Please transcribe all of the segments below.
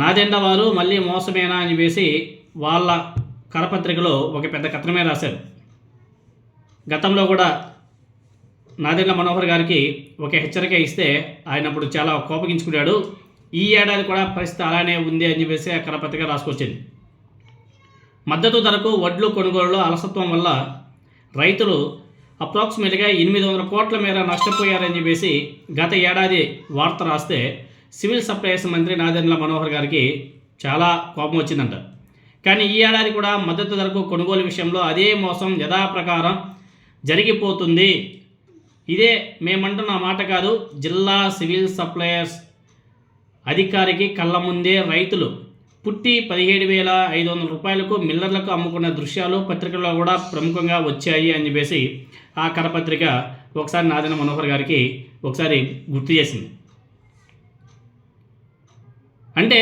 నాదెండ్ల వారు మళ్ళీ మోసమేనా అని చెప్పేసి వాళ్ళ కరపత్రికలో ఒక పెద్ద కథనమే రాశారు. గతంలో కూడా నాదెండ్ల మనోహర్ గారికి ఒక హెచ్చరిక ఇస్తే ఆయన అప్పుడు చాలా కోపగించుకున్నాడు. ఈ ఏడాది కూడా పరిస్థితి అలానే ఉంది అని చెప్పేసి ఆ కరపత్రిక రాసుకొచ్చింది. మద్దతు ధరకు వడ్లు కొనుగోలులో అలసత్వం వల్ల రైతులు అప్రాక్సిమేట్గా 800 కోట్ల మేర నష్టపోయారని చెప్పేసి గత ఏడాది వార్త రాస్తే సివిల్ సప్లైస్ మంత్రి నాదెండ్ల మనోహర్ గారికి చాలా కోపం వచ్చిందంట. కానీ ఈ ఏడాది కూడా మద్దతు ధరకు కొనుగోలు విషయంలో అదే మోసం యథాప్రకారం జరిగిపోతుంది. ఇదే మేమంటున్న మాట కాదు, జిల్లా సివిల్ సప్లయర్స్ అధికారికి కళ్ళ ముందే రైతులు పుట్టి 17,500 రూపాయలకు మిల్లర్లకు అమ్ముకున్న దృశ్యాలు పత్రికల్లో కూడా ప్రముఖంగా వచ్చాయి అని చెప్పేసి ఆ కరపత్రిక ఒకసారి నాదెండ్ల మనోహర్ గారికి ఒకసారి గుర్తు చేసింది. అంటే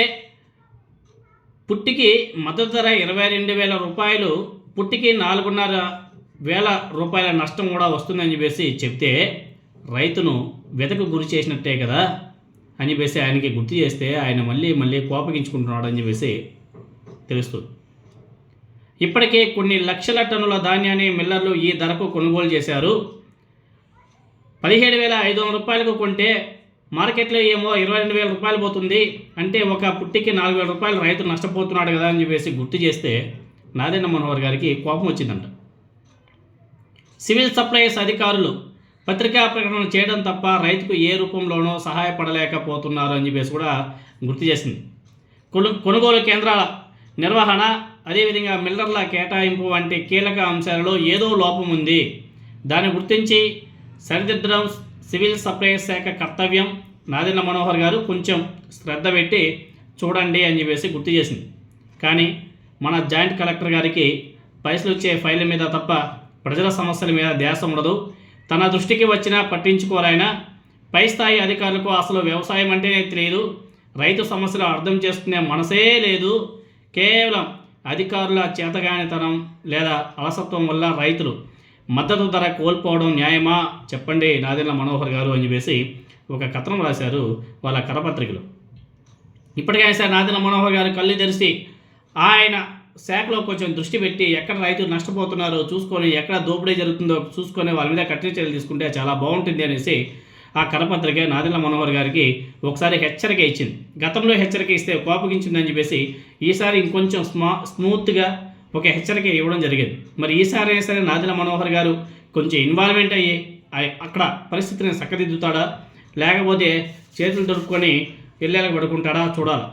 పుట్టికి మద్దతు ధర 22,000 రూపాయలు, పుట్టికి 4,500 రూపాయల నష్టం కూడా వస్తుందని చెప్పేసి చెప్తే రైతును వెతకు గురి చేసినట్టే కదా అని చెప్పేసి ఆయనకి గుర్తు చేస్తే ఆయన మళ్ళీ కోపగించుకుంటున్నాడు అని చెప్పేసి తెలుస్తుంది. ఇప్పటికే కొన్ని లక్షల టన్నుల ధాన్యాన్ని మిల్లర్లు ఈ ధరకు కొనుగోలు చేశారు. 17,500 రూపాయలకు కొంటే మార్కెట్లో ఏమో 22,000 రూపాయలు పోతుంది. అంటే ఒక పుట్టికి 4,000 రూపాయలు రైతు నష్టపోతున్నాడు కదా అని చెప్పేసి గుర్తు చేస్తే నాదెండ్ల మనోహర్ గారికి కోపం వచ్చిందంట. సివిల్ సప్లైస్ అధికారులు పత్రికా ప్రకటన చేయడం తప్ప రైతుకు ఏ రూపంలోనూ సహాయపడలేకపోతున్నారు అని చెప్పేసి కూడా గుర్తు చేసింది. కొనుగోలు కేంద్రాల నిర్వహణ, అదేవిధంగా మిల్లర్ల కేటాయింపు వంటి కీలక అంశాలలో ఏదో లోపం ఉంది. దాన్ని గుర్తించి సరిదిద్దడం సివిల్ సప్లైస్ శాఖ కర్తవ్యం. నాదెండ్ల మనోహర్ గారు కొంచెం శ్రద్ధ పెట్టి చూడండి అని చెప్పేసి గుర్తు చేసింది. కానీ మన జాయింట్ కలెక్టర్ గారికి పైసలు వచ్చే ఫైళ్ళ మీద తప్ప ప్రజల సమస్యల మీద ధ్యాస ఉండదు. తన దృష్టికి వచ్చినా పట్టించుకోరాయన. పై స్థాయి అధికారులకు అసలు వ్యవసాయం అంటేనే తెలియదు, రైతు సమస్యలు అర్థం చేసుకునే మనసే లేదు. కేవలం అధికారుల చేతగానితనం లేదా అలసత్వం వల్ల రైతులు మద్దతు ధర కోల్పోవడం న్యాయమా చెప్పండి నాదెండ్ల మనోహర్ గారు అని చెప్పేసి ఒక కథనం రాశారు వాళ్ళ కరపత్రికలో. ఇప్పటికైనా సరే నాదెండ్ల మనోహర్ గారు కళ్ళు తెరిచి ఆయన శాఖలో కొంచెం దృష్టి పెట్టి ఎక్కడ రైతులు నష్టపోతున్నారో చూసుకొని, ఎక్కడ దోపిడీ జరుగుతుందో చూసుకొని వాళ్ళ మీద కఠిన చర్యలు తీసుకుంటే చాలా బాగుంటుంది అనేసి ఆ కరపత్రిక నాదెండ్ల మనోహర్ గారికి ఒకసారి హెచ్చరిక ఇచ్చింది. గతంలో హెచ్చరిక ఇస్తే కోపగించిందని చెప్పేసి ఈసారి ఇంకొంచెం స్మూత్గా ఒక హెచ్చరిక ఇవ్వడం జరిగింది. మరి ఈసారి అయినా సరే నాదెండ్ల మనోహర్ గారు కొంచెం ఇన్వాల్వ్మెంట్ అయ్యి అక్కడ పరిస్థితిని చక్కదిద్దుతాడా, లేకపోతే చేతులు దొరుకుకొని ఎల్లేలకు పడుకుంటాడా చూడాలి.